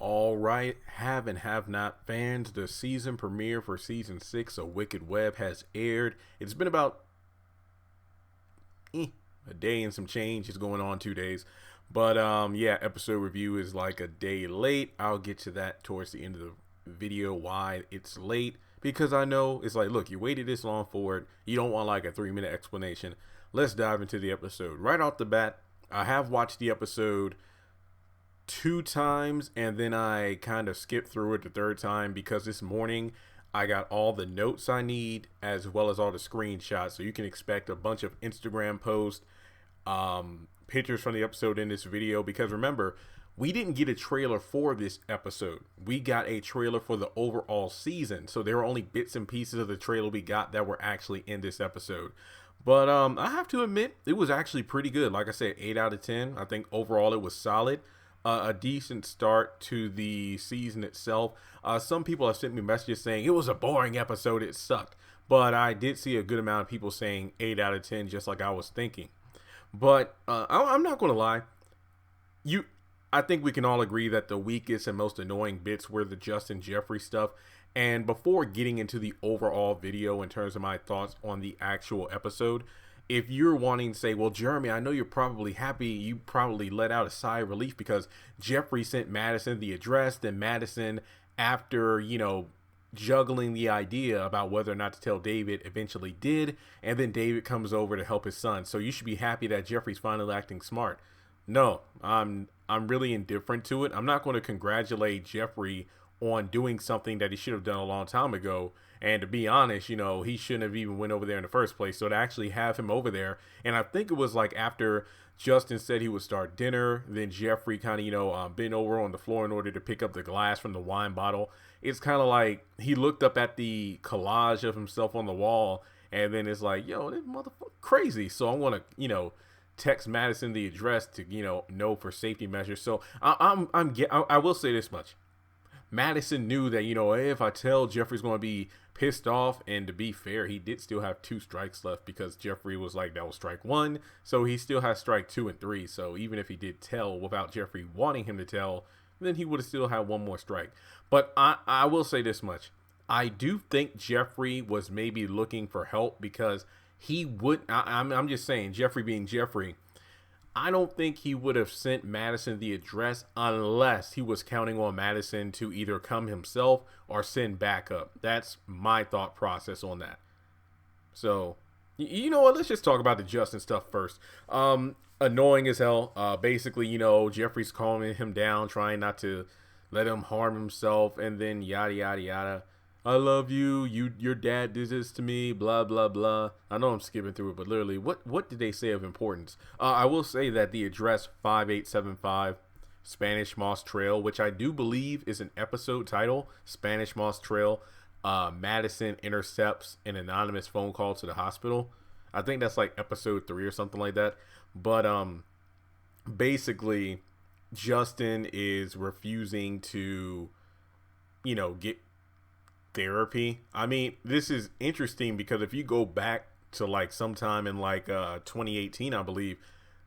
All right, have and have not fans, the season premiere for season 6 of Wicked Web has aired. It's been about a day and some change. It's going on 2 days. But yeah, episode review is like a day late. I'll get to that towards the end of the video why it's late. Because I know it's like, look, you waited this long for it. You don't want like a 3-minute explanation. Let's dive into the episode. Right off the bat, I have watched the episode 2 times and then I kind of skipped through it the third time because this morning I got all the notes I need as well as all the screenshots. So you can expect a bunch of Instagram posts, pictures from the episode in this video. Because remember, we didn't get a trailer for this episode. We got a trailer for the overall season. So there were only bits and pieces of the trailer we got that were actually in this episode. But I have to admit, it was actually pretty good. Like I said, 8 out of 10. I think overall it was solid. A decent start to the season itself. Some people have sent me messages saying it was a boring episode, it sucked. But I did see a good amount of people saying 8 out of 10, just like I was thinking. But I'm not going to lie. I think we can all agree that the weakest and most annoying bits were the Justin Jeffrey stuff. And before getting into the overall video in terms of my thoughts on the actual episode, if you're wanting to say, well, Jeremy, I know you're probably happy, you probably let out a sigh of relief because Jeffrey sent Madison the address, then Madison, after, juggling the idea about whether or not to tell David, eventually did, and then David comes over to help his son. So you should be happy that Jeffrey's finally acting smart. No, I'm really indifferent to it. I'm not going to congratulate Jeffrey on doing something that he should have done a long time ago. And to be honest, he shouldn't have even went over there in the first place. So to actually have him over there, and I think it was like after Justin said he would start dinner, then Jeffrey kind of, bent over on the floor in order to pick up the glass from the wine bottle. It's kind of like he looked up at the collage of himself on the wall, and then it's like, yo, this motherfucker crazy. So I'm going to, text Madison the address to, know for safety measures. So I will say this much. Madison knew that, if I tell Jeffrey's going to be pissed off, and to be fair, he did still have 2 strikes left because Jeffrey was like, that was strike 1. So he still has strike 2 and 3. So even if he did tell without Jeffrey wanting him to tell, then he would have still had 1 more strike. But I will say this much. I do think Jeffrey was maybe looking for help because he would, I'm just saying, Jeffrey being Jeffrey, I don't think he would have sent Madison the address unless he was counting on Madison to either come himself or send backup. That's my thought process on that. So, you know what? Let's just talk about the Justin stuff first. Annoying as hell. Basically, Jeffrey's calming him down, trying not to let him harm himself, and then yada, yada, yada. I love you. Your dad did this to me. Blah, blah, blah. I know I'm skipping through it, but literally, what did they say of importance? I will say that the address 5875 Spanish Moss Trail, which I do believe is an episode title, Spanish Moss Trail, Madison intercepts an anonymous phone call to the hospital. I think that's like episode 3 or something like that. But basically, Justin is refusing to, get therapy. I mean, this is interesting because if you go back to like sometime in like 2018, I believe,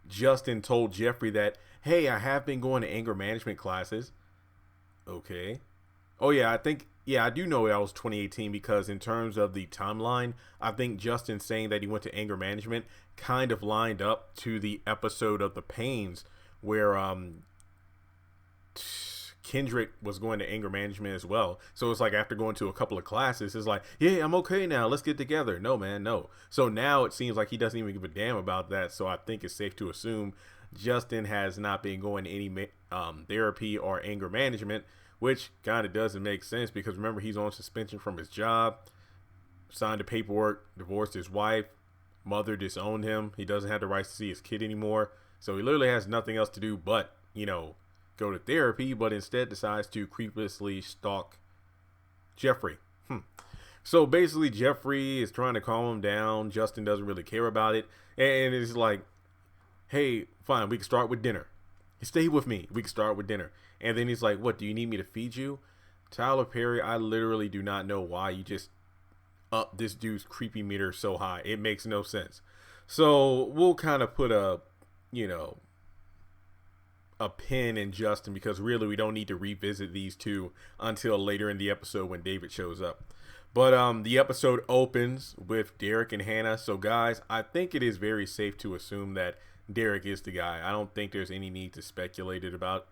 Justin told Jeffrey that, hey, I have been going to anger management classes. Okay. Oh yeah, I do know that was 2018 because in terms of the timeline, I think Justin saying that he went to anger management kind of lined up to the episode of The Pains where Kendrick was going to anger management as well. So it's like after going to a couple of classes, it's like, yeah, I'm okay now. Let's get together. No, man, no. So now it seems like he doesn't even give a damn about that. So I think it's safe to assume Justin has not been going to any therapy or anger management, which kind of doesn't make sense because remember, he's on suspension from his job, signed the paperwork, divorced his wife, mother disowned him. He doesn't have the rights to see his kid anymore. So he literally has nothing else to do but, go to therapy, but instead decides to creepily stalk Jeffrey. So basically, Jeffrey is trying to calm him down. Justin doesn't really care about it. And it's like, hey, fine, we can start with dinner. Stay with me. We can start with dinner. And then he's like, what, do you need me to feed you? Tyler Perry, I literally do not know why you just up this dude's creepy meter so high. It makes no sense. So we'll kind of put a, a pin in Justin because really we don't need to revisit these two until later in the episode when David shows up. But the episode opens with Derek and Hannah. So guys, I think it is very safe to assume that Derek is the guy. I don't think there's any need to speculate about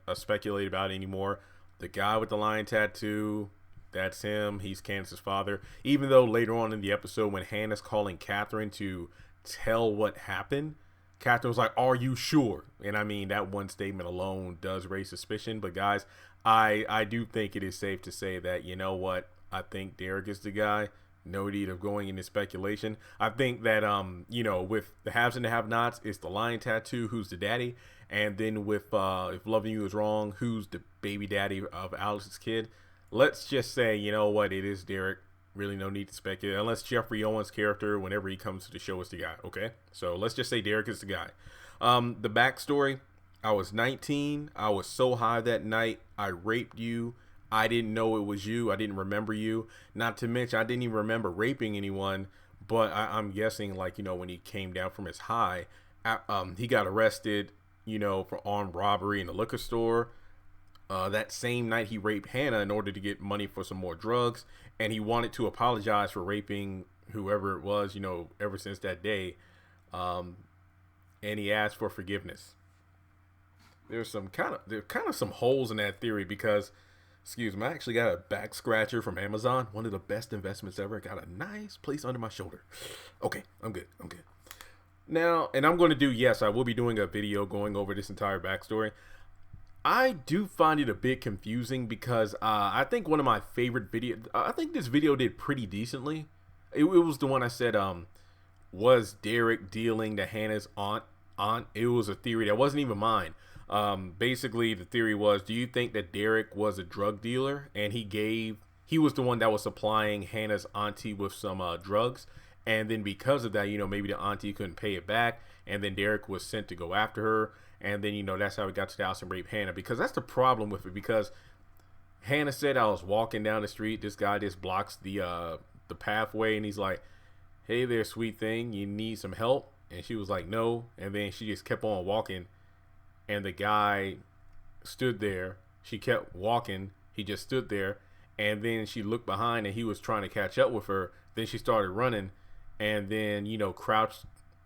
anymore. The guy with the lion tattoo, that's him. He's Candace's father. Even though later on in the episode when Hannah's calling Catherine to tell what happened, Catherine was like, "Are you sure?" And I mean, that one statement alone does raise suspicion. But guys, I do think it is safe to say that, you know what, I think Derek is the guy. No need of going into speculation. I think that with the haves and the have-nots, it's the lion tattoo, who's the daddy, and then with if loving you is wrong, who's the baby daddy of Alex's kid. Let's just say, you know what, it is Derek. Really no need to speculate, unless Jeffrey Owens' character, whenever he comes to the show, is the guy. Okay, so let's just say Derek is the guy. The backstory: I was 19. I was so high that night. I raped you. I didn't know it was you. I didn't remember you. Not to mention, I didn't even remember raping anyone. But I'm guessing, when he came down from his high, he got arrested, for armed robbery in a liquor store. That same night, he raped Hannah in order to get money for some more drugs. And he wanted to apologize for raping whoever it was, ever since that day. And he asked for forgiveness. There's kind of some holes in that theory because, excuse me, I actually got a back scratcher from Amazon. One of the best investments ever. Got a nice place under my shoulder. Okay, I'm good. Now, and I'm going to do, yes, I will be doing a video going over this entire backstory. I do find it a bit confusing because I think one of my favorite videos, I think this video did pretty decently. It was the one I said, was Derek dealing to Hannah's aunt? It was a theory that wasn't even mine. Basically, the theory was, do you think that Derek was a drug dealer and he was the one that was supplying Hannah's auntie with some drugs? And then because of that, maybe the auntie couldn't pay it back. And then Derek was sent to go after her. And then, that's how he got to the house and raped Hannah. Because that's the problem with it. Because Hannah said, I was walking down the street. This guy just blocks the pathway. And he's like, "Hey there, sweet thing. You need some help?" And she was like, "No." And then she just kept on walking. And the guy stood there. She kept walking. He just stood there. And then she looked behind and he was trying to catch up with her. Then she started running. And then, crouched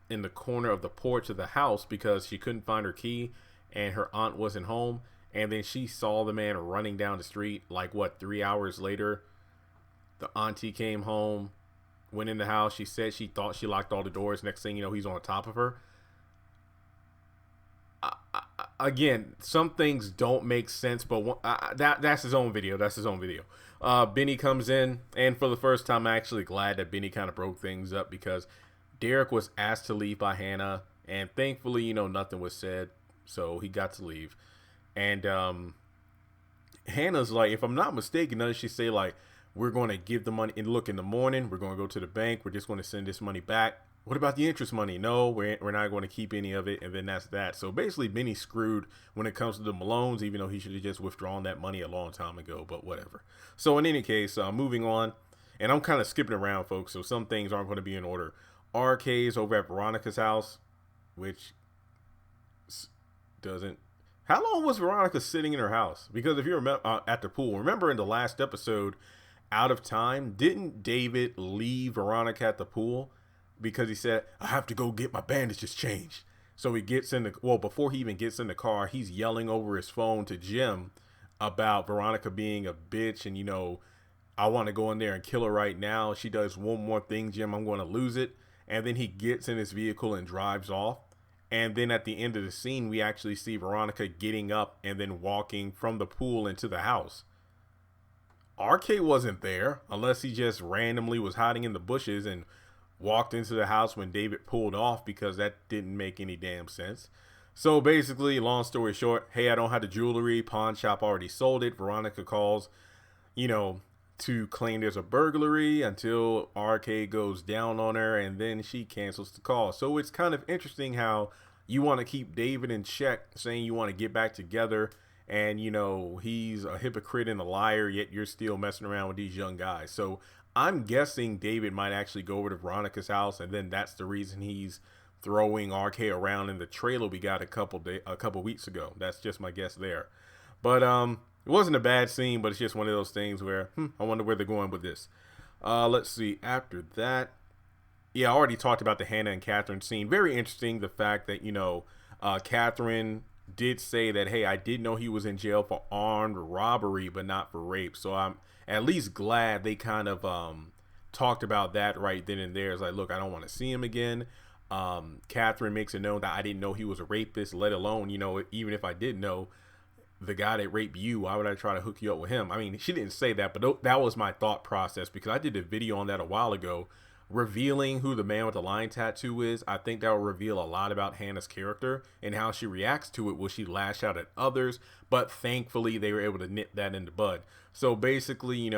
in the corner of the porch of the house because she couldn't find her key and her aunt wasn't home. And then she saw the man running down the street. 3 hours later, the auntie came home, went in the house. She said she thought she locked all the doors. Next thing you know, he's on top of her. Again, some things don't make sense, but that's his own video. Benny comes in, and for the first time, I'm actually glad that Benny kind of broke things up because Derek was asked to leave by Hannah, and thankfully, nothing was said, so he got to leave. And Hannah's like, if I'm not mistaken, doesn't she say we're going to give the money, and look, in the morning, we're going to go to the bank, we're just going to send this money back. What about the interest money? No, we're not going to keep any of it, and then that's that. So basically, Benny's screwed when it comes to the Malones, even though he should have just withdrawn that money a long time ago, but whatever. So in any case, moving on, and I'm kind of skipping around, folks, so some things aren't going to be in order. RK's over at Veronica's house, which doesn't... How long was Veronica sitting in her house? Because if you remember, at the pool, remember in the last episode, Out of Time, didn't David leave Veronica at the pool? Because he said, I have to go get my bandages changed. So he gets in before he even gets in the car, he's yelling over his phone to Jim about Veronica being a bitch. And, I want to go in there and kill her right now. She does one more thing, Jim, I'm going to lose it. And then he gets in his vehicle and drives off. And then at the end of the scene, we actually see Veronica getting up and then walking from the pool into the house. RK wasn't there unless he just randomly was hiding in the bushes and walked into the house when David pulled off, because that didn't make any damn sense. So basically, long story short, hey, I don't have the jewelry. Pawn shop already sold it. Veronica calls, to claim there's a burglary until RK goes down on her, and then she cancels the call. So it's kind of interesting how you want to keep David in check, saying you want to get back together, and he's a hypocrite and a liar, yet you're still messing around with these young guys. So I'm guessing David might actually go over to Veronica's house, and then that's the reason he's throwing RK around in the trailer we got a couple weeks ago. That's just my guess there. But it wasn't a bad scene, but it's just one of those things where I wonder where they're going with this. Let's see. After that, yeah, I already talked about the Hannah and Catherine scene. Very interesting. The fact that Catherine did say that, hey, I did know he was in jail for armed robbery, but not for rape. So I'm at least glad they kind of talked about that right then and there. It's like, look, I don't want to see him again. Catherine makes it known that I didn't know he was a rapist, let alone, even if I did know the guy that raped you, why would I try to hook you up with him? I mean, she didn't say that, but that was my thought process, because I did a video on that a while ago revealing who the man with the lion tattoo is. I think that will reveal a lot about Hannah's character and how she reacts to it. Will she lash out at others? But thankfully, they were able to nip that in the bud. So basically,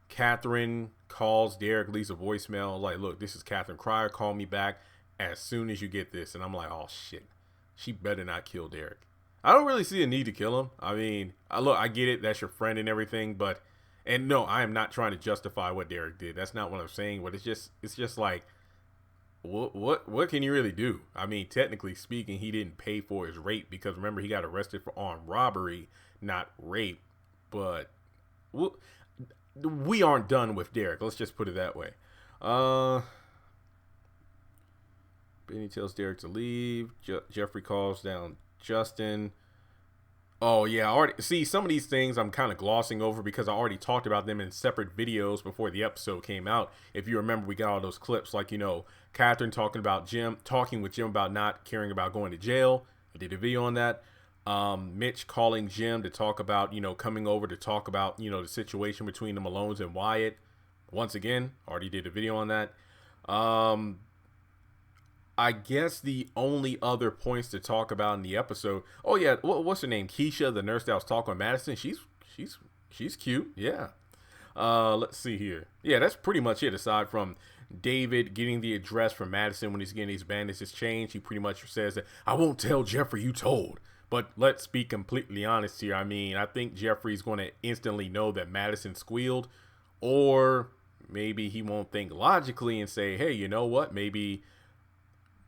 Catherine calls Derek, leaves a voicemail like, look, this is Catherine Cryer. Call me back as soon as you get this. And I'm like, oh, shit. She better not kill Derek. I don't really see a need to kill him. I mean, look, I get it. That's your friend and everything. And no, I am not trying to justify what Derek did. That's not what I'm saying. But it's just like, what can you really do? I mean, technically speaking, he didn't pay for his rape, because remember, he got arrested for armed robbery, not rape. But we aren't done with Derek. Let's just put it that way. Benny tells Derek to leave. Jeffrey calls down Justin. Oh yeah, I already see some of these things I'm kind of glossing over because I already talked about them in separate videos before the episode came out. If you remember, we got all those clips, like, Catherine talking with Jim about not caring about going to jail. I did a video on that. Mitch calling Jim to talk about, coming over to talk about, the situation between the Malones and Wyatt. Once again, already did a video on that. I guess the only other points to talk about in the episode. Oh yeah, what's her name? Keisha, the nurse that was talking with Madison. She's cute. Yeah. Let's see here. Yeah, that's pretty much it. Aside from David getting the address from Madison when he's getting these bandages changed, he pretty much says that I won't tell Jeffrey you told. But let's be completely honest here. I mean, I think Jeffrey's going to instantly know that Madison squealed, or maybe he won't think logically and say, hey, you know what? Maybe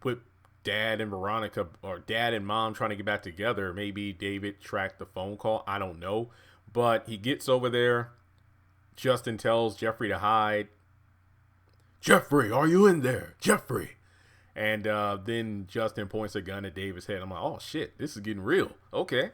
with Dad and Veronica, or Dad and Mom trying to get back together, maybe David tracked the phone call. I don't know. But he gets over there. Justin tells Jeffrey to hide. Jeffrey, are you in there? Jeffrey. And then Justin points a gun at David's head. I'm like, oh shit, this is getting real. Okay.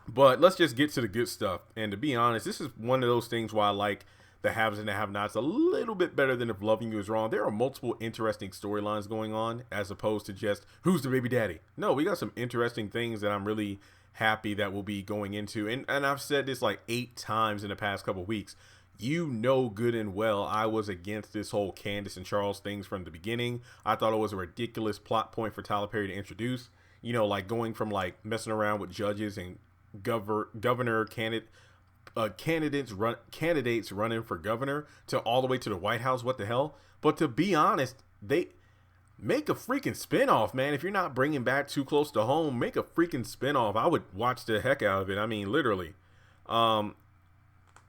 But let's just get to the good stuff. And to be honest, this is one of those things why I like the haves and the have-nots a little bit better than If Loving You Is Wrong. There are multiple interesting storylines going on, as opposed to just who's the baby daddy. No, we got some interesting things that I'm really happy that we'll be going into. And I've said this like 8 times in the past couple of weeks. You know good and well I was against this whole Candace and Charles things from the beginning. I thought it was a ridiculous plot point for Tyler Perry to introduce. Like going from like messing around with judges and governor candidates running for governor to all the way to the White House. What the hell? But to be honest, they make a freaking spinoff, man. If you're not bringing back Too Close to Home, make a freaking spinoff. I would watch the heck out of it. I mean, literally.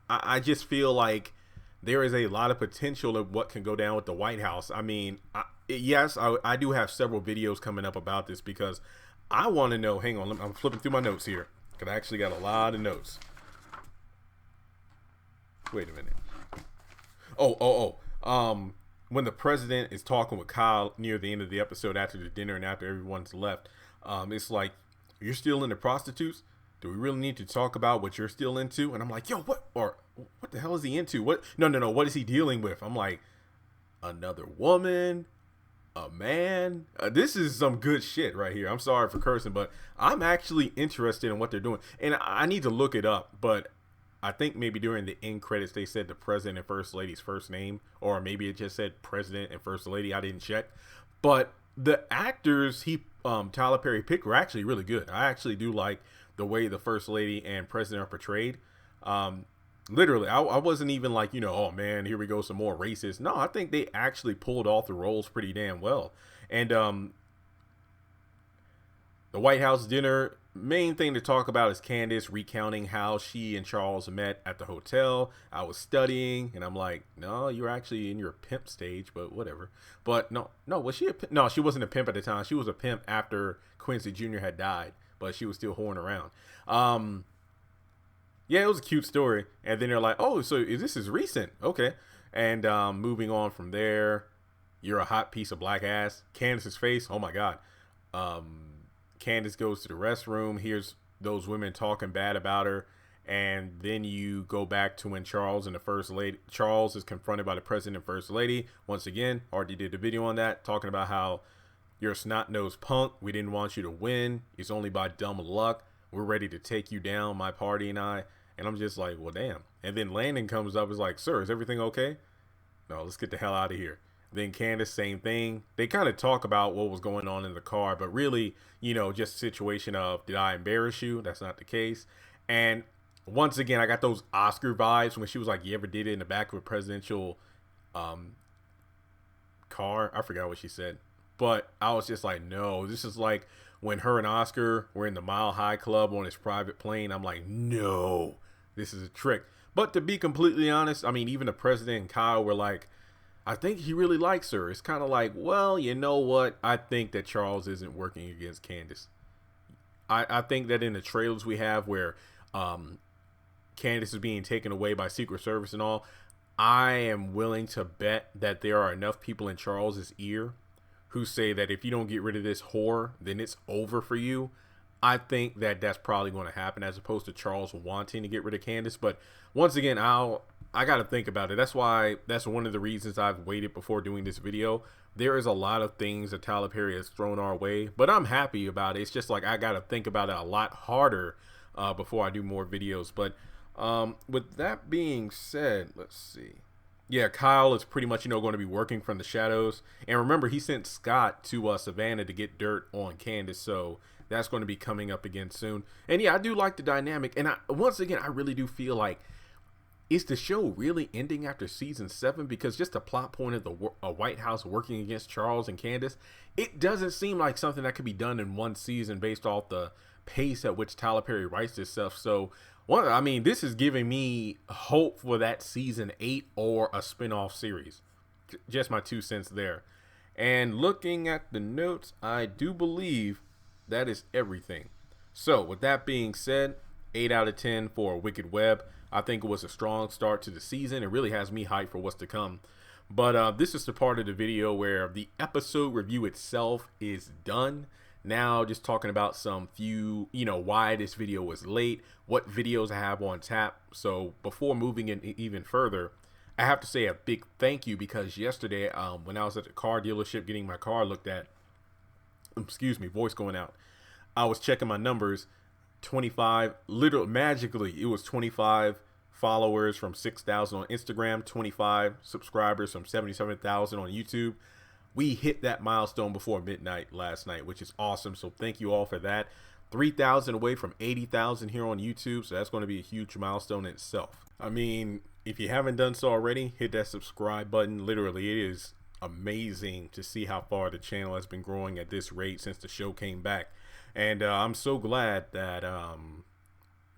I just feel like there is a lot of potential of what can go down with the White House. I mean, yes, I do have several videos coming up about this, because I want to know. Hang on, I'm flipping through my notes here, because I actually got a lot of notes. Wait a minute. When the president is talking with Kyle near the end of the episode after the dinner and after everyone's left, it's like, you're still into prostitutes? Do we really need to talk about what you're still into? And I'm like, yo, what the hell is he into? What? No. What is he dealing with? I'm like, another woman, a man. This is some good shit right here. I'm sorry for cursing, but I'm actually interested in what they're doing. And I need to look it up, but I think maybe during the end credits, they said the president and first lady's first name, or maybe it just said president and first lady. I didn't check, but the actors Tyler Perry picked were actually really good. I actually do like the way the first lady and president are portrayed. Literally, I wasn't even like, oh man, here we go, some more racist. No, I think they actually pulled off the roles pretty damn well. And the White House dinner, main thing to talk about is Candace recounting how she and Charles met at the hotel. I was studying, and I'm like, no, you're actually in your pimp stage, but whatever. But no, was she a pimp? No, she wasn't a pimp at the time. She was a pimp after Quincy Jr. had died, but she was still whoring around. Yeah, it was a cute story. And then they're like, oh, so this is recent. Okay. And moving on from there, you're a hot piece of black ass. Candace's face, oh my God. Candace goes to the restroom, hears those women talking bad about her, and then you go back to when Charles and the First Lady, Charles is confronted by the President and First Lady. Once again, already did a video on that, talking about how you're a snot-nosed punk. We didn't want you to win. It's only by dumb luck. We're ready to take you down, my party and I. And I'm just like, well, damn. And then Landon comes up, is like, sir, is everything okay? No, let's get the hell out of here. Then Candace, same thing. They kind of talk about what was going on in the car, but really, you know, just a situation of, did I embarrass you? That's not the case. And once again, I got those Oscar vibes when she was like, you ever did it in the back of a presidential car? I forgot what she said. But I was just like, no, this is like when her and Oscar were in the Mile High Club on his private plane. I'm like, no, this is a trick. But to be completely honest, I mean, even the president and Kyle were like, I think he really likes her. It's kind of like, well, you know what? I think that Charles isn't working against Candace. I think that in the trailers we have where Candace is being taken away by Secret Service and all, I am willing to bet that there are enough people in Charles's ear who say that if you don't get rid of this whore, then it's over for you. I think that that's probably going to happen, as opposed to Charles wanting to get rid of Candace. But once again, I got to think about it. That's one of the reasons I've waited before doing this video. There is a lot of things that Tyler Perry has thrown our way, but I'm happy about it. It's just like I got to think about it a lot harder before I do more videos. But with that being said, let's see. Yeah, Kyle is pretty much, going to be working from the shadows. And remember, he sent Scott to Savannah to get dirt on Candace. So that's going to be coming up again soon. And yeah, I do like the dynamic. And once again, I really do feel like, is the show really ending after season 7? Because just the plot point of the White House working against Charles and Candace, it doesn't seem like something that could be done in one season based off the pace at which Tyler Perry writes this stuff. So, this is giving me hope for that season 8 or a spinoff series. Just my 2 cents there. And looking at the notes, I do believe that is everything. So, with that being said, 8 out of 10 for Wicked Web. I think it was a strong start to the season. It really has me hyped for what's to come. But this is the part of the video where the episode review itself is done. Now just talking about some few, why this video was late, what videos I have on tap. So before moving in even further, I have to say a big thank you, because yesterday when I was at the car dealership getting my car looked at, excuse me, voice going out, I was checking my numbers. 25, literally magically, it was 25 followers from 6,000 on Instagram, 25 subscribers from 77,000 on YouTube. We hit that milestone before midnight last night, which is awesome. So thank you all for that. 3,000 away from 80,000 here on YouTube. So that's going to be a huge milestone in itself. I mean, if you haven't done so already, hit that subscribe button. Literally, it is amazing to see how far the channel has been growing at this rate since the show came back. And I'm so glad that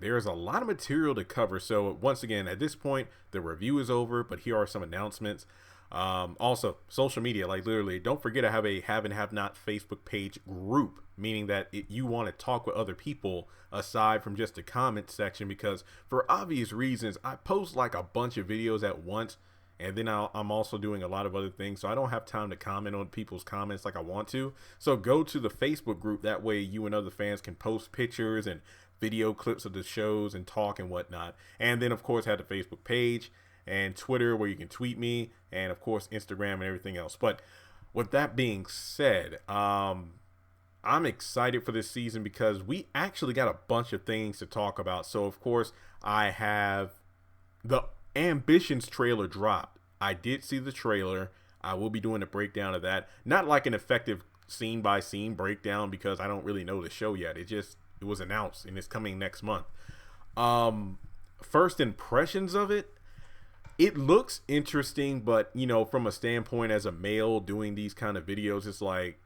there's a lot of material to cover. So once again, at this point, the review is over, but here are some announcements. Also, social media, like literally, don't forget I have a have and have not Facebook page group, meaning that you want to talk with other people aside from just the comment section, because for obvious reasons, I post like a bunch of videos at once. And then I'm also doing a lot of other things, so I don't have time to comment on people's comments like I want to. So go to the Facebook group. That way you and other fans can post pictures and video clips of the shows and talk and whatnot. And then, of course, have the Facebook page and Twitter where you can tweet me, and, of course, Instagram and everything else. But with that being said, I'm excited for this season because we actually got a bunch of things to talk about. So, of course, I have the Ambitions trailer dropped. I did see the trailer. I will be doing a breakdown of that. Not like an effective scene by scene breakdown, because I don't really know the show yet. It was announced and it's coming next month. First impressions of it looks interesting, but from a standpoint as a male doing these kind of videos, it's like,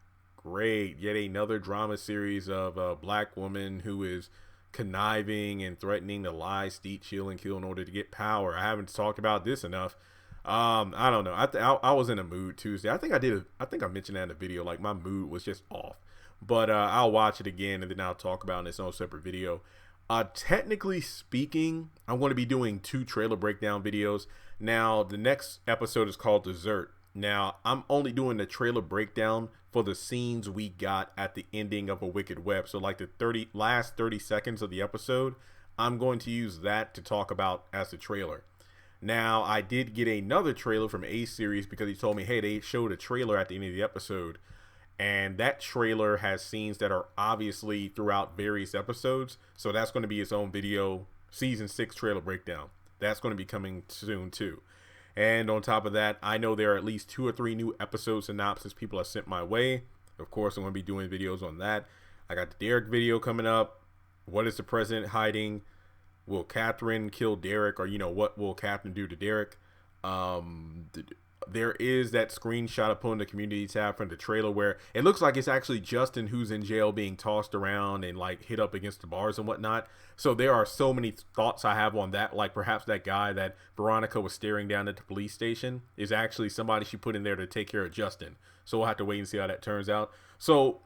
great. Yet another drama series of a black woman who is conniving and threatening to lie, steal, chill, and kill in order to get power. I haven't talked about this enough. I don't know. I was in a mood Tuesday. I think I mentioned that in the video. Like, my mood was just off. But I'll watch it again and then I'll talk about it in its own separate video. Technically speaking, I'm going to be doing 2 trailer breakdown videos. Now, the next episode is called Dessert. Now, I'm only doing the trailer breakdown for the scenes we got at the ending of A Wicked Web. So like the last 30 seconds of the episode, I'm going to use that to talk about as the trailer. Now, I did get another trailer from A Series because he told me, hey, they showed a trailer at the end of the episode. And that trailer has scenes that are obviously throughout various episodes. So that's going to be its own video, season 6 trailer breakdown. That's going to be coming soon too. And on top of that, I know there are at least 2 or 3 new episode synopsis people have sent my way. Of course, I'm going to be doing videos on that. I got the Derek video coming up. What is the president hiding? Will Catherine kill Derek? Or, what will Catherine do to Derek? There is that screenshot I put in the community tab from the trailer where it looks like it's actually Justin who's in jail being tossed around and like hit up against the bars and whatnot. So there are so many thoughts I have on that. Like perhaps that guy that Veronica was staring down at the police station is actually somebody she put in there to take care of Justin. So we'll have to wait and see how that turns out. So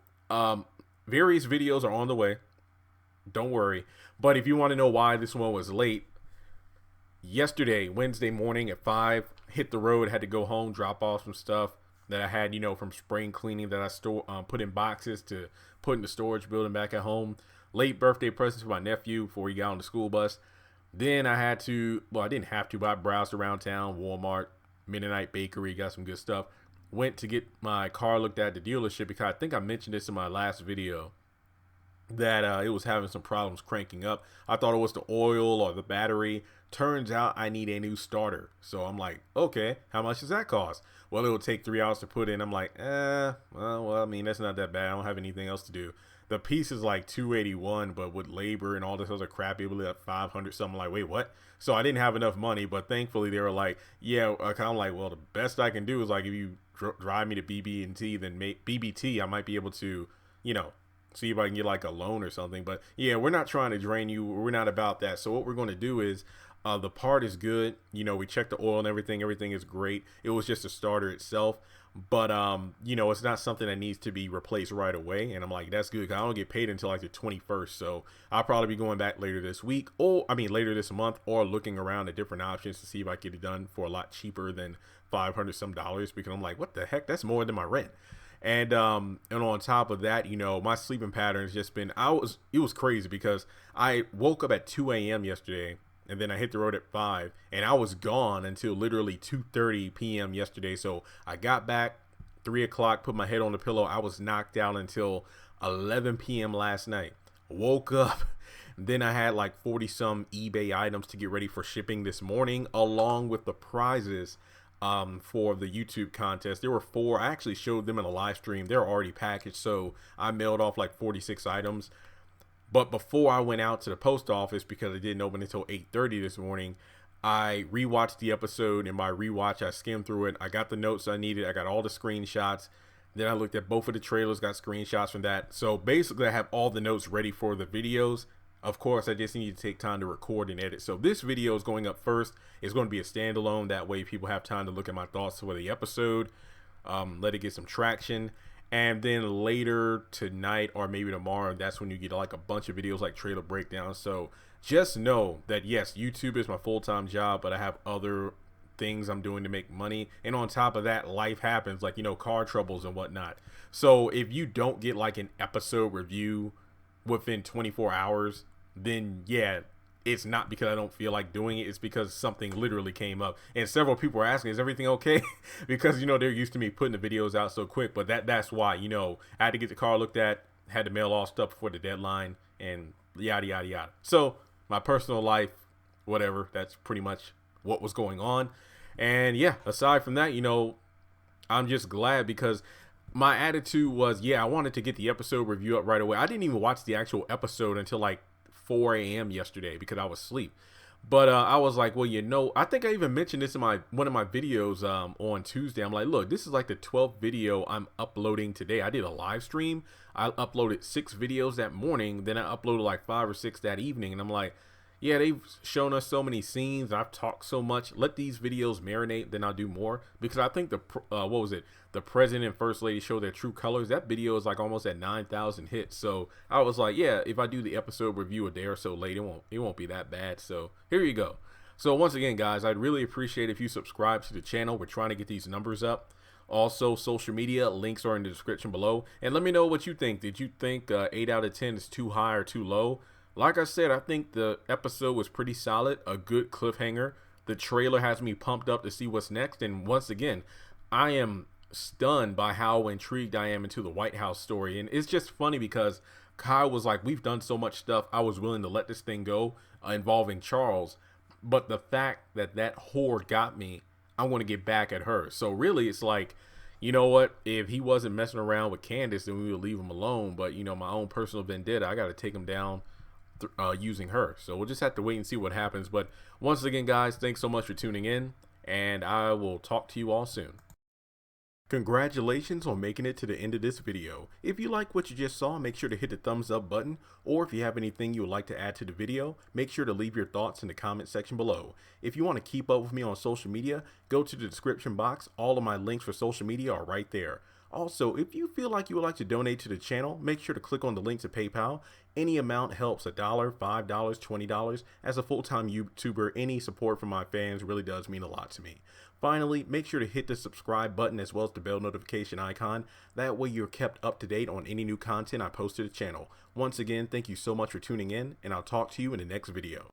various videos are on the way. Don't worry. But if you want to know why this one was late, yesterday, Wednesday morning at 5, hit the road, had to go home, drop off some stuff that I had, from spring cleaning that I put in boxes to put in the storage building back at home. Late birthday presents for my nephew before he got on the school bus. Then I didn't have to, but I browsed around town, Walmart, Mennonite Bakery, got some good stuff. Went to get my car looked at the dealership because I think I mentioned this in my last video that it was having some problems cranking up. I thought it was the oil or the battery. Turns out I need a new starter. So I'm like, okay, how much does that cost? Well, it will take 3 hours to put in. I'm like, well, I mean, that's not that bad. I don't have anything else to do. The piece is like $281, but with labor and all this other crap, it was like $500 something. I'm like, wait, what? So I didn't have enough money, but thankfully they were like, yeah, kind of like, well, the best I can do is like, if you drive me to BB&T, then BBT, I might be able to, see if I can get like a loan or something. But yeah, we're not trying to drain you. We're not about that. So what we're going to do is the part is good. We checked the oil and everything. Everything is great. It was just a starter itself. But, it's not something that needs to be replaced right away. And I'm like, that's good. 'Cause I don't get paid until like the 21st. So I'll probably be going back later this week later this month or looking around at different options to see if I can get it done for a lot cheaper than $500 some dollars, because I'm like, what the heck? That's more than my rent. And on top of that, my sleeping pattern has just been, it was crazy because I woke up at 2 a.m. yesterday and then I hit the road at 5 and I was gone until literally 2:30 p.m. yesterday. So I got back 3 o'clock, put my head on the pillow. I was knocked out until 11 p.m. last night. Woke up. Then I had like 40 some eBay items to get ready for shipping this morning, along with the prizes for the YouTube contest. There were 4. I actually showed them in a live stream. They're already packaged, so I mailed off like 46 items. But before I went out to the post office, because it didn't open until 8:30 this morning, I rewatched the episode. In my rewatch, I skimmed through it. I got the notes I needed. I got all the screenshots. Then I looked at both of the trailers, got screenshots from that. So basically I have all the notes ready for the videos. Of course, I just need to take time to record and edit. So this video is going up first. It's going to be a standalone. That way people have time to look at my thoughts for the episode, let it get some traction. And then later tonight or maybe tomorrow, that's when you get like a bunch of videos like trailer breakdowns. So just know that, yes, YouTube is my full-time job, but I have other things I'm doing to make money. And on top of that, life happens, like, car troubles and whatnot. So if you don't get like an episode review within 24 hours, then yeah, it's not because I don't feel like doing it. It's because something literally came up. And several people are asking, is everything okay? Because, they're used to me putting the videos out so quick. But that's why, I had to get the car looked at, had to mail all stuff before the deadline, and yada, yada, yada. So my personal life, whatever, that's pretty much what was going on. And yeah, aside from that, I'm just glad because my attitude was, I wanted to get the episode review up right away. I didn't even watch the actual episode until like 4 a.m. yesterday because I was asleep. But I was like, well, I think I even mentioned this in my one of my videos on Tuesday. I'm like, look, this is like the 12th video I'm uploading today. I did a live stream. I uploaded 6 videos that morning. Then I uploaded like 5 or 6 that evening. And I'm like, yeah, they've shown us so many scenes. I've talked so much. Let these videos marinate. Then I'll do more, because I think what was it? The president and first lady show their true colors. That video is like almost at 9,000 hits. So I was like, yeah, if I do the episode review a day or so late, it won't be that bad. So here you go. So once again, guys, I'd really appreciate if you subscribe to the channel. We're trying to get these numbers up. Also, social media links are in the description below. And let me know what you think. Did you think 8 out of 10 is too high or too low? Like I said, I think the episode was pretty solid, a good cliffhanger. The trailer has me pumped up to see what's next. And once again, I am stunned by how intrigued I am into the White House story. And it's just funny because Kyle was like, we've done so much stuff, I was willing to let this thing go involving Charles. But the fact that that whore got me, I want to get back at her. So really, it's like, you know what? If he wasn't messing around with Candace, then we would leave him alone. But, my own personal vendetta, I got to take him down using her. So we'll just have to wait and see what happens. But once again, guys, thanks so much for tuning in, and I will talk to you all soon. Congratulations on making it to the end of this video. If you like what you just saw, make sure to hit the thumbs up button, or if you have anything you would like to add to the video, make sure to leave your thoughts in the comment section below. If you want to keep up with me on social media, go to the description box. All of my links for social media are right there. Also, if you feel like you would like to donate to the channel, make sure to click on the link to PayPal. Any amount helps. $1, $5, $20. As a full-time YouTuber, any support from my fans really does mean a lot to me. Finally, make sure to hit the subscribe button as well as the bell notification icon. That way you're kept up to date on any new content I post to the channel. Once again, thank you so much for tuning in, and I'll talk to you in the next video.